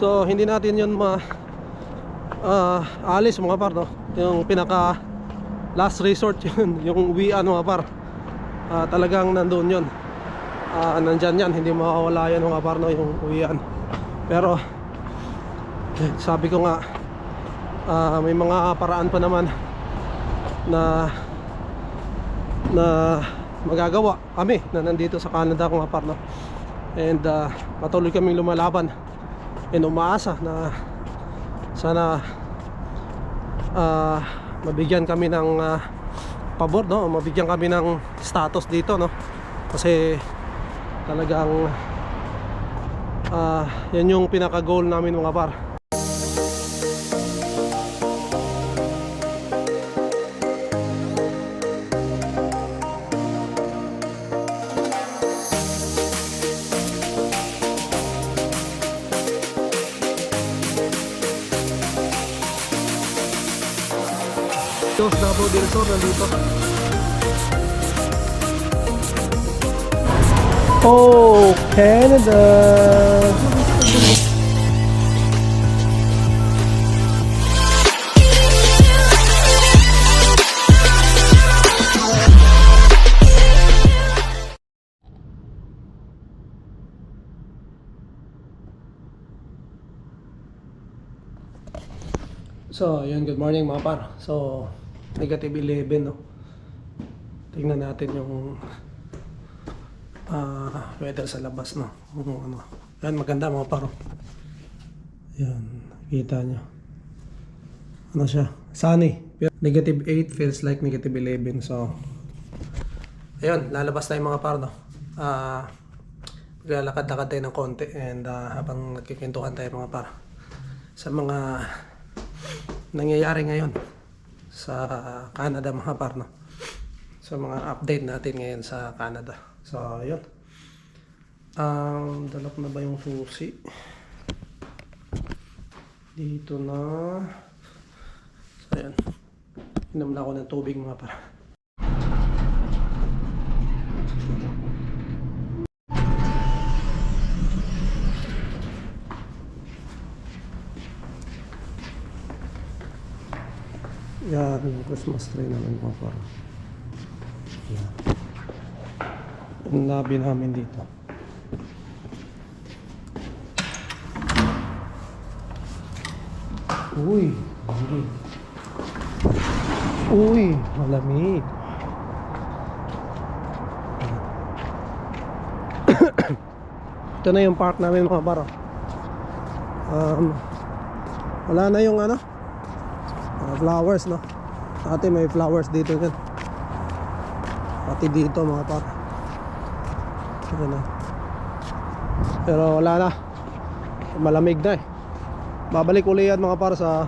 So hindi natin yun alis mga par, no? Yung pinaka last resort yun, yung uwian mga par. Talagang nandoon yun, nandyan yan, hindi mawawala yan mga par, no? Yung uwian. Pero sabi ko nga, may mga paraan pa naman na magagawa kami na nandito sa Canada mga par, no? And patuloy kaming lumalaban and umaasa na sana mabigyan kami ng pabor, no? Mabigyan kami ng status dito, no? Kasi talagang yan yung pinaka goal namin mga par. Davao del Sur nandito. Oh, Canada. So, yun, good morning mga par. So, negative 11, no? Tingnan natin yung weather sa labas, no? Ano. Yan, maganda mga par. Yan, kita nyo. Ano siya? Sunny. Negative 8 feels like negative 11. So, ayun, lalabas tayo mga par, no? Maglalakad-lakad tayo ng konti. And habang nagkikintuhan tayo mga par sa mga nangyayari ngayon sa Canada mga par, no? So mga update natin ngayon sa Canada. So yun, dalap na ba yung susi dito na? So yun, inom na ako ng tubig mga par. Yan, Christmas tree naman mga par. Yan. Ang labi namin dito. Uy, malamig. Uy, malamig. Ito na yung park namin mga par. Wala na yung ano, flowers, no? Dati may flowers dito yan. Pati dito mga par. Pero wala na. Malamig na eh. Babalik uli yan mga par sa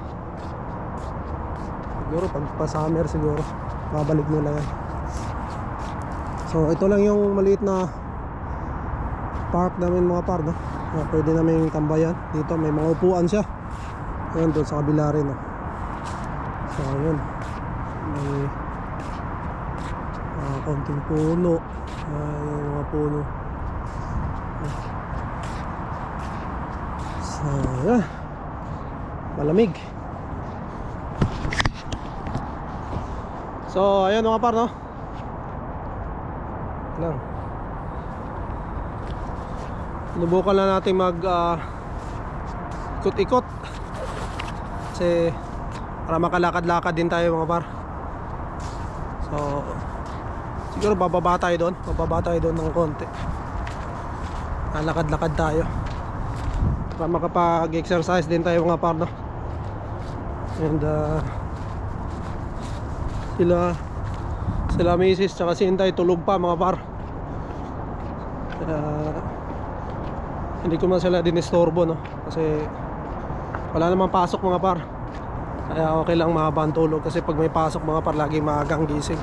siguro pag pa-summer siguro. Babalik nila yan. So ito lang yung maliit na park namin mga par, no? Pwede namin tambayan. Dito may mga upuan siya. Ayan, doon sa kabila rin, no? So yun, may konting puno. Yung mga puno. So yun, malamig. So ayun mga par, no? Lang. Subukan na natin mag ikot-ikot kasi para makalakad-lakad din tayo mga par. So siguro bababa tayo doon ng konti. Lakad-lakad tayo para makapag-exercise din tayo mga par, no? And sila misis tsaka si Intay tulog pa mga par. Hindi ko man sila dinistorbo, no? Kasi wala namang pasok mga par. Kaya okay lang mahaba ang tulog. Kasi pag may pasok mga par, lagi maagang gising.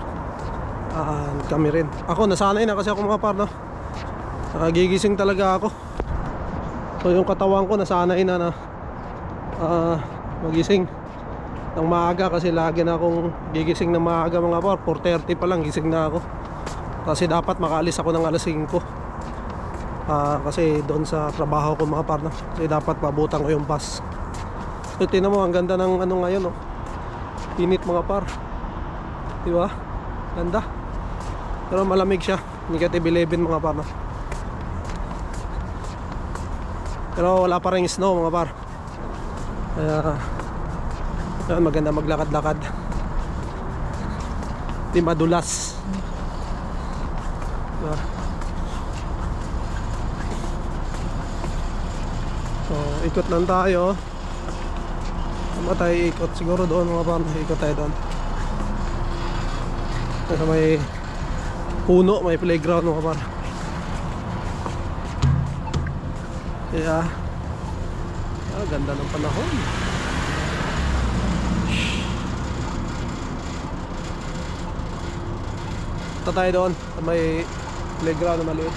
Kami rin. Ako nasanay na kasi ako mga par, no? Gigising talaga ako. So yung katawan ko nasanay na magising ng maaga. Kasi lagi na akong gigising ng maaga mga par. 4:30 pa lang gising na ako. Kasi dapat makaalis ako ng alas 5. Kasi doon sa trabaho ko mga par, no? Kasi dapat pabutan ko yung bus. So tingnan mo, ang ganda ng ano ngayon, no? Init mga par, diba? Ganda. Pero malamig siya, -11 mga par, no? Pero wala pa rin snow mga par. Kaya yun, maganda maglakad-lakad, di madulas, diba? So ikot lang tayo. Tama tayo ikot siguro doon mga par. Ikot tayo doon. Kasi may puno, may playground mga par. Kaya ganda ng panahon. Punta tayo doon sa may playground na maliit.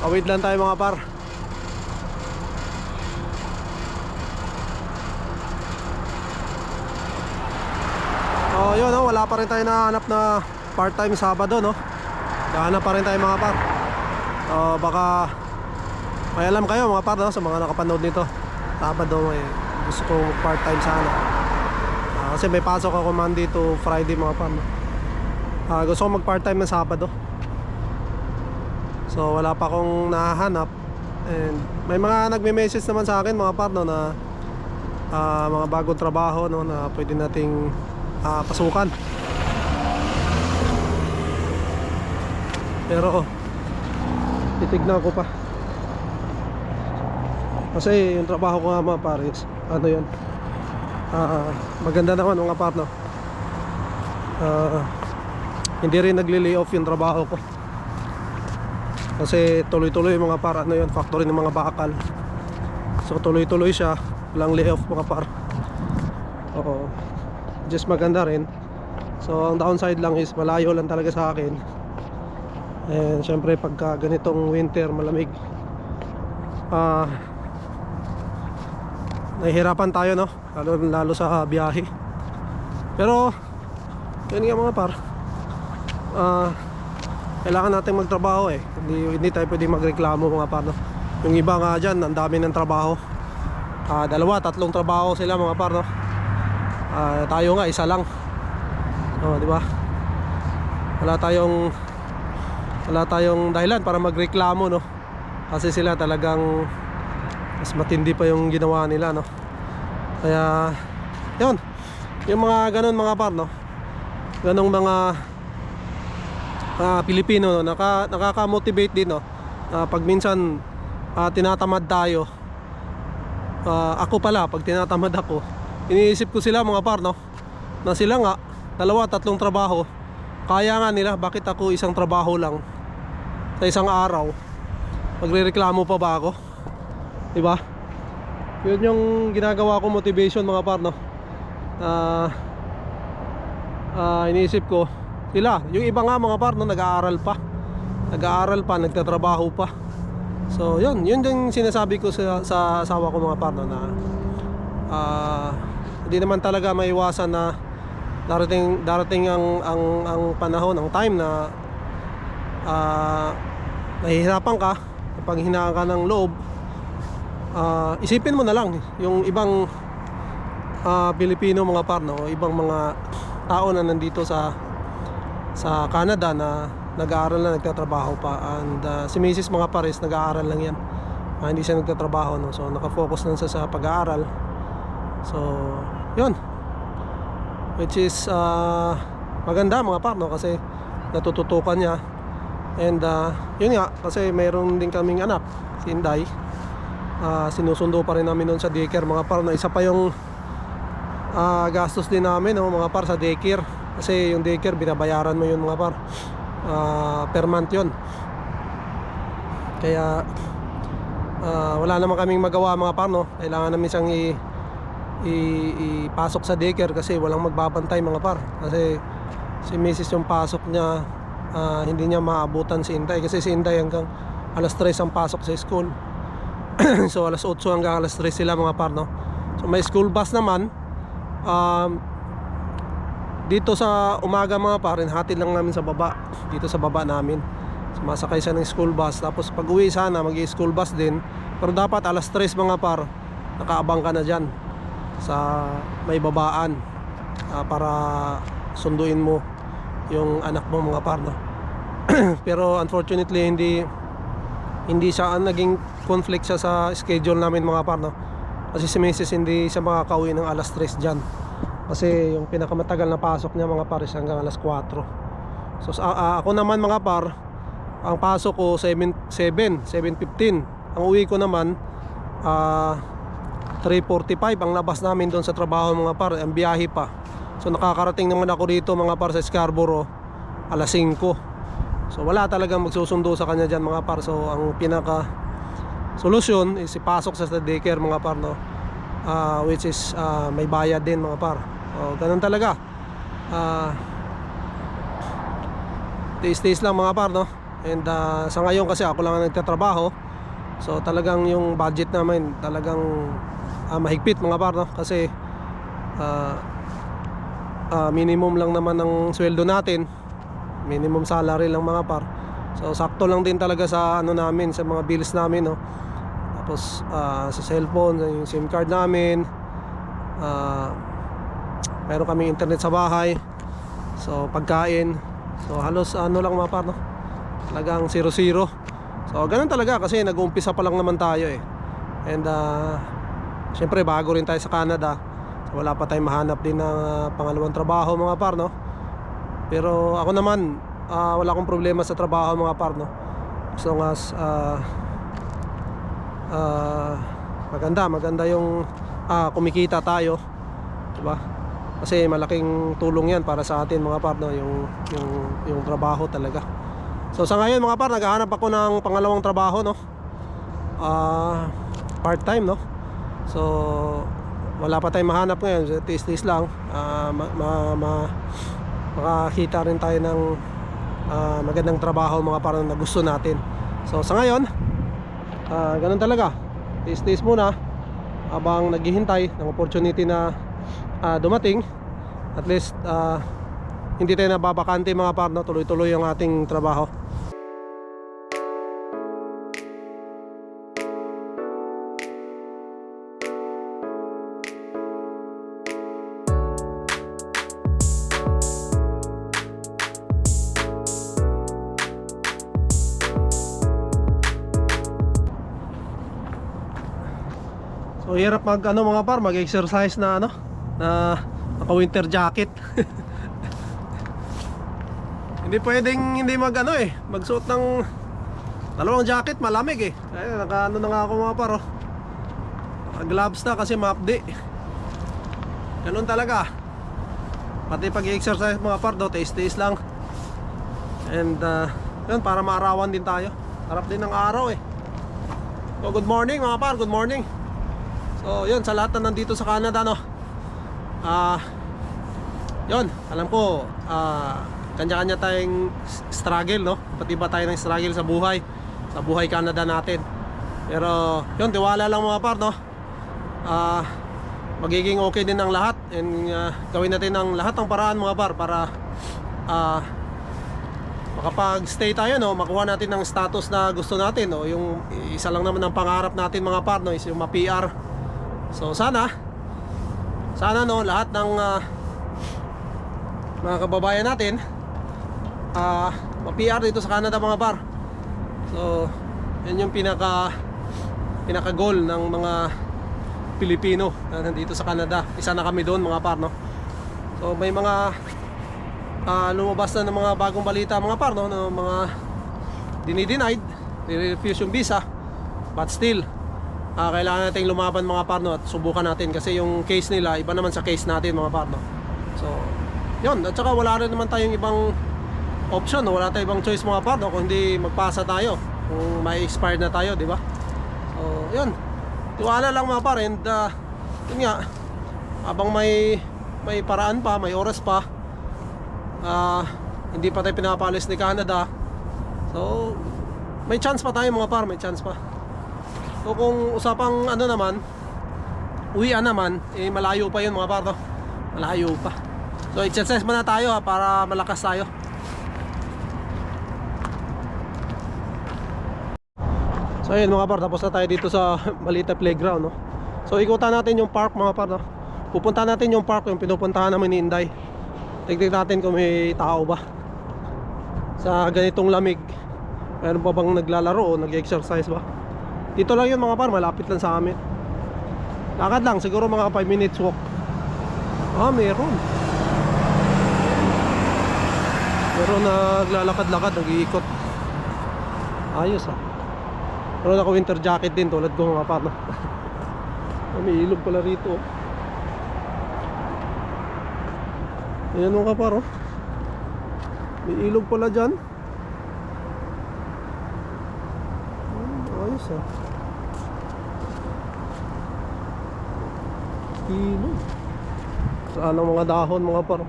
Wait lang tayo mga par. Yun, no? Wala pa rin tayo nahanap na part-time Sabado, no? Nahanap pa rin tayo mga par. Baka may alam kayo mga par, no? Sa mga nakapanood nito, Sabado may gusto ko part-time sana. Kasi may pasok ako Monday to Friday mga par, no? Gusto ko mag part-time ng Sabado. So wala pa akong nahanap. And may mga nagme-message naman sa akin mga par, no, na mga bagong trabaho, no, na pwede nating pasukan. Pero titignan ko pa. Kasi yung trabaho ko nga mga pares, ano yun, maganda naman mga par, no? Hindi rin nagli-layoff yung trabaho ko. Kasi tuloy-tuloy mga par, ano yun, factory ng mga bakal. So tuloy-tuloy siya, walang layoff mga par. Oo, just maganda rin. So ang downside lang is malayo lang talaga sa akin. And syempre pagka ganitong winter, malamig, nahihirapan tayo, no? Lalo sa biyahe. Pero yun nga mga par, kailangan natin magtrabaho eh. Hindi tayo pwede magreklamo mga par, no? Yung iba nga dyan, ang dami ng trabaho. 2, 3 trabaho sila mga par, no? Tayo nga isa lang. Di ba? Wala tayong dahilan para magreklamo, no? Kasi sila talagang mas matindi pa yung ginawa nila, no? Kaya yun, yung mga ganun mga par, no? Ganong mga Pilipino, no? Nakaka-motivate din, no? Pag minsan tinatamad tayo, ako pala pag tinatamad ako, iniisip ko sila mga par, no? Na sila nga 2, 3 trabaho kaya nga nila, bakit ako isang trabaho lang sa isang araw? Magrereklamo pa ba ako? Diba? Yun yung ginagawa ko motivation mga par, no? Iniisip ko sila, yung iba nga mga par, no, nag-aaral pa, nagtatrabaho pa. So yun yung sinasabi ko sa asawa ko mga par, no, na hindi naman talaga maiwasan na darating ang panahon, ang time na nahihirapan ka kapag hinaan ka ng loob. Isipin mo na lang yung ibang Pilipino mga par, no, ibang mga tao na nandito sa Canada na nag-aaral na, nagtatrabaho pa. And si Mrs. mga pares, nag-aaral lang yan, hindi siya nagtatrabaho, no? So nakafocus lang siya sa pag-aaral. So yun, which is maganda mga par, no? Kasi natututukan niya. And yun nga, kasi mayroon din kaming anak, si Inday. Sinusundo pa rin namin noon sa daycare mga par, na isa pa yung gastos din namin, no, mga par, sa daycare. Kasi yung daycare binabayaran mo yun mga par, per month yun. Kaya wala naman kaming magawa mga par, no? Kailangan namin siyang ipasok sa daycare kasi walang magbabantay mga par. Kasi si Mrs. yung pasok niya, hindi niya maabutan si Inday. Kasi si Inday hanggang alas 3 ang pasok sa school. So alas 8 hanggang alas 3 sila mga par, no? So may school bus naman. Dito sa umaga mga par, hatid lang namin sa baba. Dito sa baba namin. Sumasakay siya ng school bus. Tapos pag uwi sana, mag-i-school bus din. Pero dapat alas 3 mga par, nakaabang ka na dyan sa may babaan, para sunduin mo yung anak mo mga par, no? Pero unfortunately hindi siya naging conflict siya sa schedule namin mga par, no? Kasi si Mrs. hindi siya makakauwi ng alas 3 dyan. Kasi yung pinakamatagal na pasok niya mga par is hanggang alas 4. So ako naman mga par, ang pasok ko 7:15. Ang uwi ko naman 3:45 ang labas namin doon sa trabaho mga par, ang biyahe pa. So nakakarating naman ako dito mga par sa Scarborough alas 5. So wala talagang magsusundo sa kanya dyan mga par. So ang pinaka solusyon is ipasok sa daycare mga par, no? Which is may bayad din mga par. So ganun talaga. Tiis-tiis lang mga par, no? And sa ngayon kasi ako lang ang nagtatrabaho. So talagang yung budget namin talagang mahigpit mga par, no? Kasi minimum lang naman ang sweldo natin. Minimum salary lang mga par. So sakto lang din talaga sa ano namin, sa mga bills namin, no? Tapos sa cellphone, yung SIM card namin, meron kaming internet sa bahay. So pagkain, so halos ano lang mga par, no? Talagang 0-0. So ganun talaga kasi nag-uumpisa pa lang naman tayo eh. And syempre bago rin tayo sa Canada, so wala pa tayong mahanap din ng pangalawang trabaho mga par, no? Pero ako naman wala akong problema sa trabaho mga par, no? As long as maganda yung kumikita tayo, diba? Kasi malaking tulong yan para sa atin mga par, no? Yung trabaho talaga. So sa ngayon mga par, naghahanap ako ng pangalawang trabaho, no? Part time, no? So wala pa tayong mahanap ngayon, tiis-tiis lang. Makakita rin tayo ng magandang trabaho mga par na gusto natin. So sa ngayon ganun talaga, tiis-tiis muna habang naghihintay ng opportunity na dumating. At least hindi tayo nababakante mga par, no? Tuloy-tuloy ang ating trabaho. So hirap mag mga par, mag-exercise na na naka-winter jacket. Hindi pwedeng hindi magsuot ng dalawang jacket, malamig eh. Kaya na nga ako mga par, oh. Gloves na kasi maapdi. Ganun talaga. Pati pag-exercise mga par, tiis-tiis lang. And yun, para maarawan din tayo. Harap din ng araw eh. So good morning mga par, good morning. So yun, sa lahat na nandito sa Canada, no? Yun, alam ko kanya-kanya tayong struggle, no? Iba't iba tayo ng struggle sa buhay Canada natin. Pero yun, tiwala lang mga par, no? Magiging okay din ang lahat. And gawin natin ang lahat ng paraan mga par para makapag-stay tayo, no? Makuha natin ng status na gusto natin, no? Yung isa lang naman ang pangarap natin mga par, no? Is yung ma-PR. So sana no, lahat ng mga kababayan natin ma-PR dito sa Canada mga par. So yun yung pinaka goal ng mga Pilipino na nandito sa Canada. Isa na kami doon mga par, no? So may mga lumabas na ng mga bagong balita mga par, no? Ng mga dinidenied, nire-refuse yung visa. But still kailangan nating lumaban mga par, no? At subukan natin kasi yung case nila iba naman sa case natin mga par, no? So yun, at saka wala rin naman tayong ibang option, no? Wala tayong ibang choice mga par, no? Kung hindi magpasa tayo, kung may expired na tayo, di ba? So yun, tiwala lang mga par. And yun nga, habang may paraan pa, may oras pa, hindi pa tayo pinapalis ni Canada, so may chance pa tayo mga par, may chance pa. So kung usapang naman, uwian naman, eh malayo pa yun mga par, no? Malayo pa. So exercise muna tayo ha, para malakas tayo. So ayun mga par, tapos na tayo dito sa maliit na playground, no? So ikutan natin yung park mga par, no? Pupunta natin yung park, yung pinupuntahan namin ni Inday. Tignan natin kung may tao ba sa ganitong lamig. Meron pa bang naglalaro o nag-exercise ba? Dito lang yun mga par, malapit lang sa amin. Lakad lang, siguro mga 5 minutes walk. Ah, meron naglalakad-lakad, nag-iikot. Ayos ah. Meron ako winter jacket din tulad ko mga par, no? May ilog pala rito, oh. Ayan mga par, oh. May ilog pala dyan. Ayos ah. Ilog. Saan ang mga dahon mga par?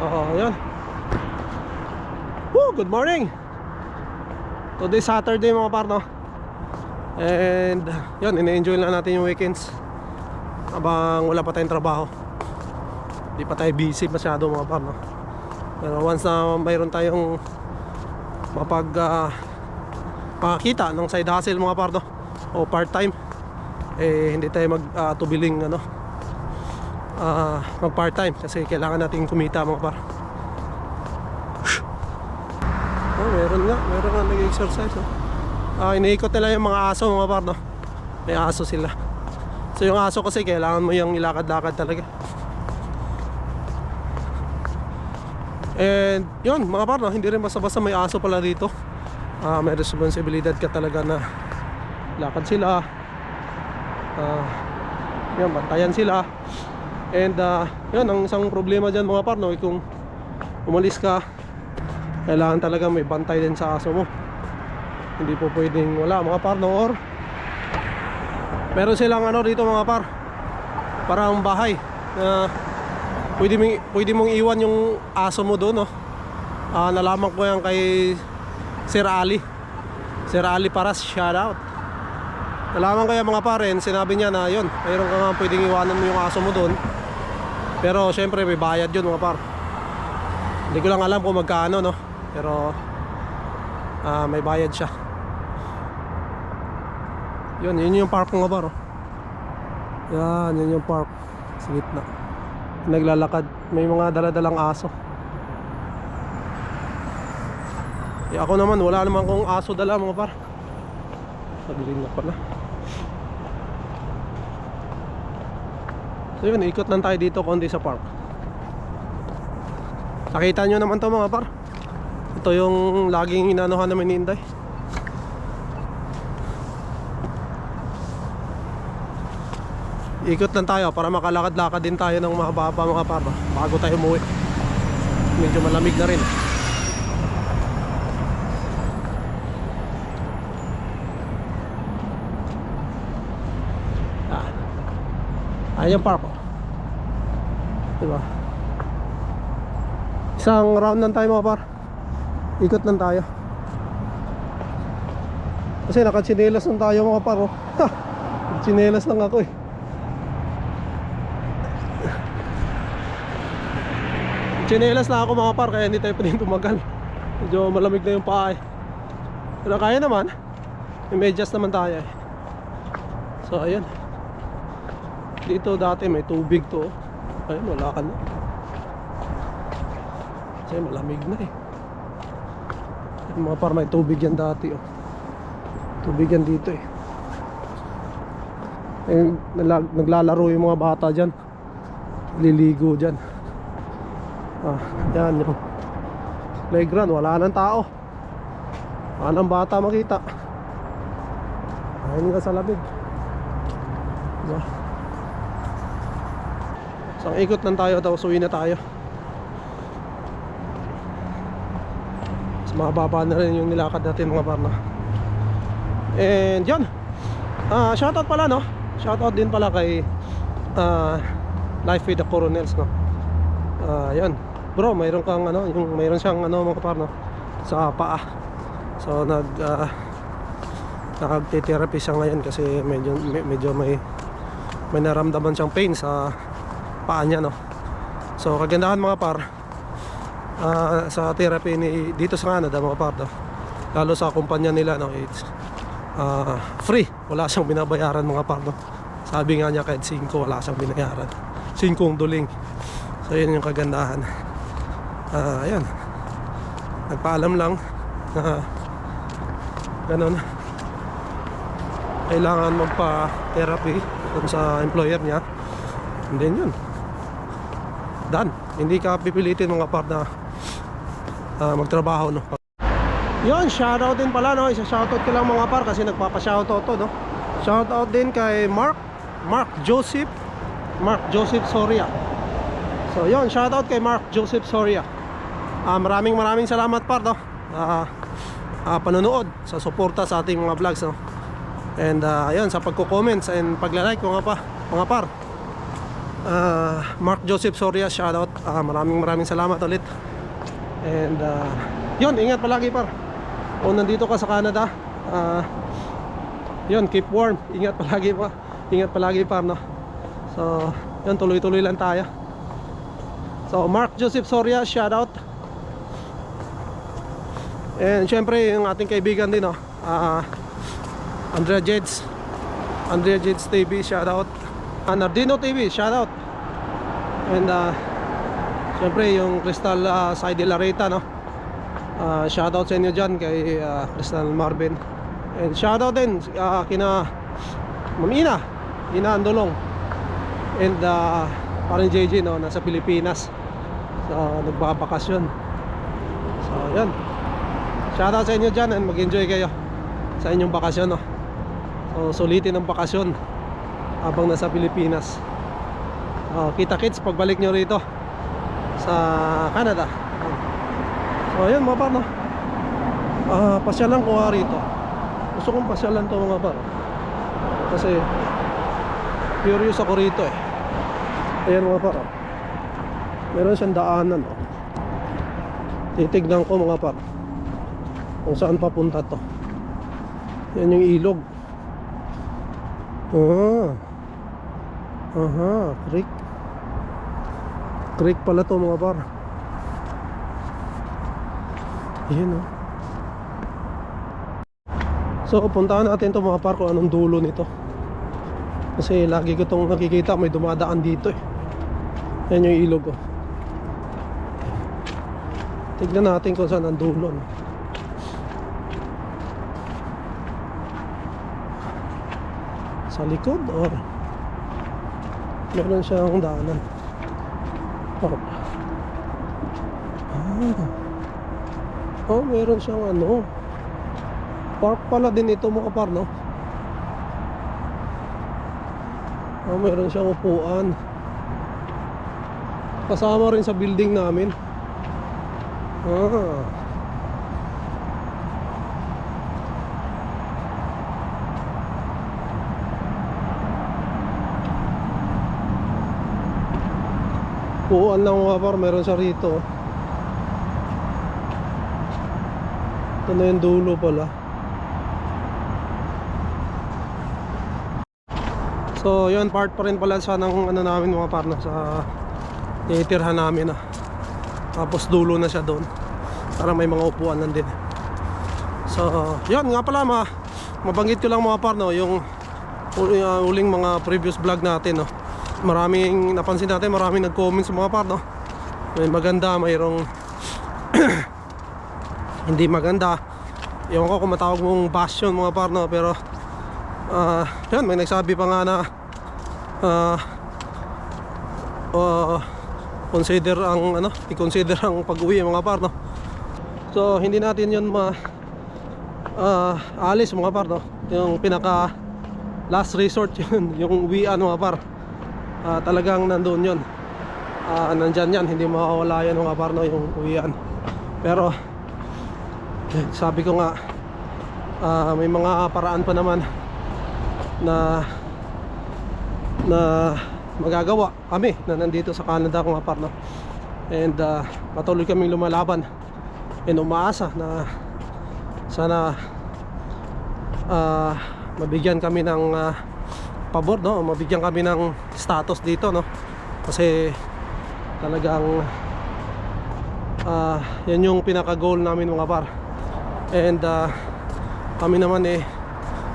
Ayan. Woo, good morning. Today Saturday mga par, no? And yun, ina-enjoy lang natin yung weekends habang wala pa tayong trabaho. Di pa tayo busy masyado mga par, no? Pero once na mayroon tayong makakita ng side hustle mga par, no? O part time, eh hindi tayo magtubiling mag part time kasi kailangan nating kumita mga par. Oh, meron nga nag-exercise, oh. Iniikot nila yung mga aso mga par, no? May aso sila. So yung aso kasi kailangan mo yung ilakad-lakad talaga. And yun mga par, no? Hindi rin basta-basta may aso pala dito. May responsibilidad ka talaga na lakad sila, yun, bantayan sila. And yun, ang isang problema dyan mga par, no? Kung umalis ka, kailangan talaga may bantay din sa aso mo. Hindi po pwedeng wala mga par, no? Or meron silang dito mga par, parang bahay na pwede mong iwan yung aso mo doon, no? Nalaman ko yan kay Sir Ali Paras, shout out. Nalaman ko yan mga par, sinabi niya na yun, mayroon ka nga pwedeng iwanan mo yung aso mo doon. Pero syempre may bayad yun mga par. Hindi ko lang alam kung magkano, no? Pero may bayad siya. Yun yung park mga par, oh. Yun yung park sa gitna. Naglalakad, may mga daladalang aso. Ako naman, wala naman kong aso dala mga par. Pagdirin na pala. So yun, ikot lang tayo dito konti sa park. Nakita nyo naman to mga par. Ito yung laging inanuhan namin ni Inday. Ikot lang tayo para makalakad-lakad din tayo ng mahaba mga par, bago tayo umuwi. Medyo malamig na rin. Ayan yung park, oh. Diba? Isang round lang tayo mga par. Ikot lang tayo. Kasi nakatsinelas lang tayo mga par, oh. Tsinelas lang ako eh. Tsinelas lang ako mga par, kaya hindi tayo pwedeng tumagal. Medyo malamig na yung paa eh. Pero kaya naman, may medyas naman tayo eh. So ayan. Dito dati may tubig to. Ayun, wala ka na. Kasi malamig na eh. Mga par, may tubig yan dati, oh. Tubig yan dito eh. Naglalaro yung mga bata dyan. Liligo dyan. Yan yung playground, wala nang tao. Wala nang bata makita. Ayun nga sa lamig. Diba? Isang ikot lang tayo, tapos uwi na tayo. Mas mababa na rin yung nilakad natin mga par, no? And yun, shoutout pala, no? Shoutout din pala kay Life with the Coronels, no? Yan bro, mayroon kang yung mayroon siyang mga par, no? Sa paa. So nagte-therapy siya ngayon kasi medyo may naramdaman siyang pain sa paa niya, no. So kagandahan mga par, sa therapy dito sa Canada mga par, no, lalo sa kumpanya nila, no, it's free, wala siyang binabayaran mga par, no. Sabi nga niya kahit 5 wala siyang binayaran, 5 duling. So yun yung kagandahan. Ayan, nagpaalam lang na ganun, kailangan magpa-therapy dun sa employer niya, and then yun, done. Hindi ka pipilitin mga par na magtrabaho, no. Yun, shoutout din pala, no. Isa shoutout ko lang mga par kasi nagpapa-shoutout to, no. Shoutout din kay Mark Joseph Soria. So yun, shoutout kay Mark Joseph Soria. Maraming salamat par, no, panonood, sa suporta sa ating mga vlogs, no. And ayun, sa pagko-comments and pagla-like mga par. Mark Joseph Soria, shoutout. Maraming salamat ulit. And yun, ingat palagi par. Kung nandito ka sa Canada, yun, keep warm. Ingat palagi par, no. So yun, tuloy-tuloy lang tayo. So Mark Joseph Soria, shoutout. And syempre yung ating kaibigan din, no, Andrea Jeds TV, shoutout. Nardino TV, shoutout. And syempre yung Crystal Side de la Reta, no, shoutout sa inyo dyan kay Crystal Marvin. And shoutout din kina Ma'am Ina Andolong. And parang JJ, no, nasa Pilipinas, so nagbabakasyon. So yan, shoutout sa inyo dyan and mag-enjoy kayo sa inyong bakasyon, no. So sulitin ang bakasyon habang nasa Pilipinas. Kita-kits pagbalik nyo rito sa Canada. So ayun mga par, no. Pasyalan ko nga rito. Gusto kong pasyalan to mga par kasi curious ako rito eh. Ayan mga par, meron siyang daanan, oh. Titignan ko mga par kung saan papunta to. Yan yung ilog. Creek pala to mga par. Yan, oh. So puntahan natin to mga par kung anong dulo nito, kasi lagi ko tong nakikita may dumadaan dito eh. Yan yung ilog, oh. Tignan natin kung saan ang dulo, no? Sa likod or meron siyang daanan. Meron siyang ano, park pala din ito mga par, no. Meron siyang upuan kasama rin sa building namin. Upuan lang mga par, meron siya rito. Ito na yung dulo pala. So yun, part pa rin pala siya ng ano namin mga par, no, sa tinitirhan namin, ah. Tapos dulo na siya doon, para may mga upuan lang din. So yun nga pala, mabanggit ko lang mga par, no, yung uling mga previous vlog natin, no. Maraming napansin natin, maraming nag-comments mga par, no. May maganda, mayroong hindi maganda. Ewan ko kung matawag mong bastion mga par, no, pero yun, may nagsabi pa nga na consider ang ano, i-consider ang pag-uwi mga par, no. So hindi natin yun alis mga par, no. Yung pinaka last resort yun, yung uwian mga par. Talagang nandoon yun, nandyan yan, hindi mawawala yan mga par, no, yung uwian. Pero sabi ko nga, may mga paraan pa naman na magagawa kami na nandito sa Canada mga par, no. And patuloy kaming lumalaban and umaasa na sana mabigyan kami ng pabor, no? Mabigyan kami ng status dito, no? Kasi talagang yan yung pinaka goal namin mga par. And kami naman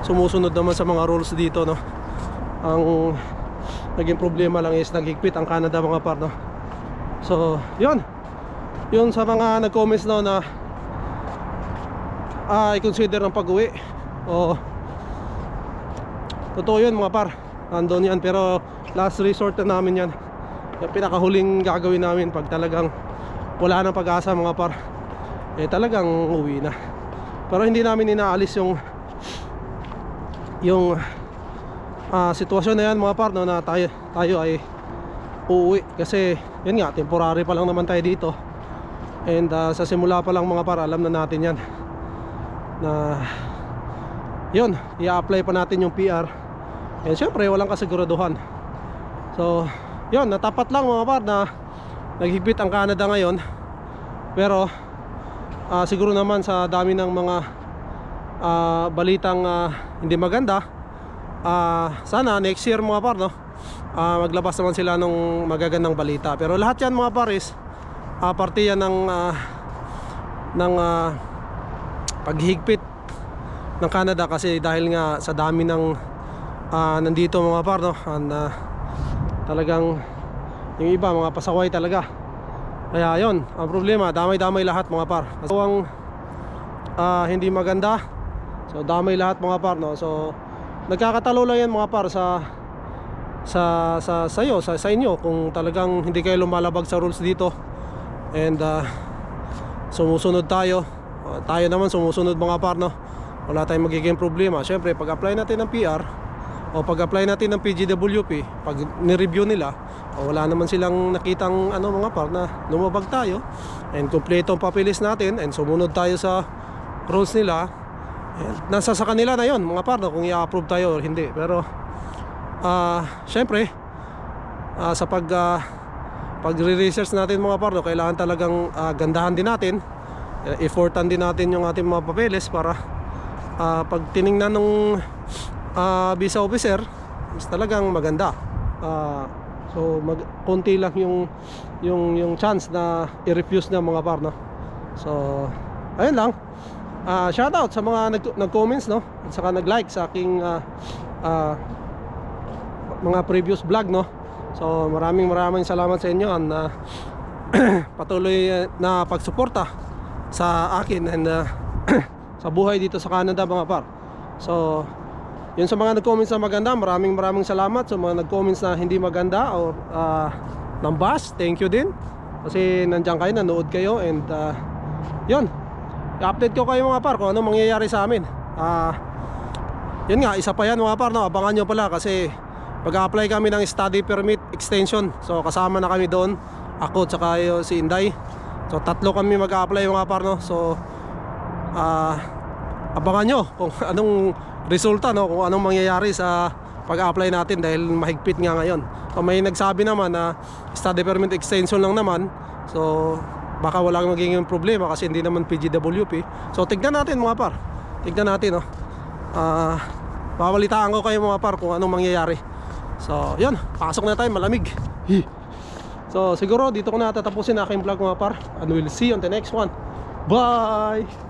sumusunod naman sa mga rules dito, no? Ang naging problema lang is naghigpit ang Canada mga par, no? So yun sa mga nag-comments, no, na i-consider ng pag-uwi. O totoo yun mga par, andun yan. Pero last resort na namin yan, yung pinakahuling gagawin namin pag talagang wala nang pag-asa mga par, talagang uwi na. Pero hindi namin inaalis yung sitwasyon na yan mga par, no, na tayo ay uuwi. Kasi yun nga, temporary pa lang naman tayo dito. And sa simula pa lang mga par, alam na natin yan na yun, i-apply pa natin yung PR. And syempre walang kasiguraduhan. So yun, natapat lang mga par na naghigpit ang Canada ngayon. Pero siguro naman sa dami ng mga balitang hindi maganda, sana next year mga par, no, maglabas naman sila ng magagandang balita. Pero lahat yan mga pares, parte yan ng paghigpit ng Canada. Kasi dahil nga sa dami ng nandito mga par, no, talagang yung iba mga pasaway talaga. Kaya yon ang problema, damay-damay lahat mga par. So ang hindi maganda, so damay lahat mga par, no. So nagkakatalo lang yan mga par sa inyo kung talagang hindi kayo lumalabag sa rules dito. And sumusunod tayo, tayo naman sumusunod mga par, no. Wala tayong magiging problema. Syempre pag apply natin ng PR o pag apply natin ng PGWP, pag ni-review nila, wala naman silang nakitang mga par na lumabag tayo, and kompleto ang papilis natin, and sumunod tayo sa rules nila, nasa sa kanila na yon mga par, no, kung i-approve tayo or hindi. Pero syempre sa pag-research natin mga par, no, kailangan talagang gandahan din natin, effortan din natin yung ating mga papeles para pag tiningnan ng visa officer is talagang maganda. So konti lang yung chance na i-refuse na mga par, no. So ayun lang. Shoutout sa mga nag-comments, no, at saka nag-like sa aking mga previous vlog, no. So maraming salamat sa inyo and patuloy na pagsuporta sa akin and sa buhay dito sa Canada mga par. So yun sa mga nag-comments na maganda, maraming salamat. Sa mga nag-comments na hindi maganda or nambas, thank you din. Kasi nandiyan kayo, nanood kayo. And yun, i-update ko kayo mga par kung ano mangyayari sa amin. Yun nga, isa pa yan mga par, no? Abangan nyo pala kasi mag-apply kami ng study permit extension. So kasama na kami doon, ako tsaka si Inday. So tatlo kami mag-apply mga par, no? So abangan nyo kung anong resulta, no, kung anong mangyayari sa pag-apply natin dahil mahigpit nga ngayon. So may nagsabi naman na study permit extension lang naman, so baka walang magiging problema kasi hindi naman PGWP. So tignan natin mga par, tignan natin, no. Babalitaan ko kayo mga par kung anong mangyayari. So yun, pasok na tayo, malamig. So siguro dito ko na tatapusin aking vlog mga par, and we'll see you on the next one. Bye!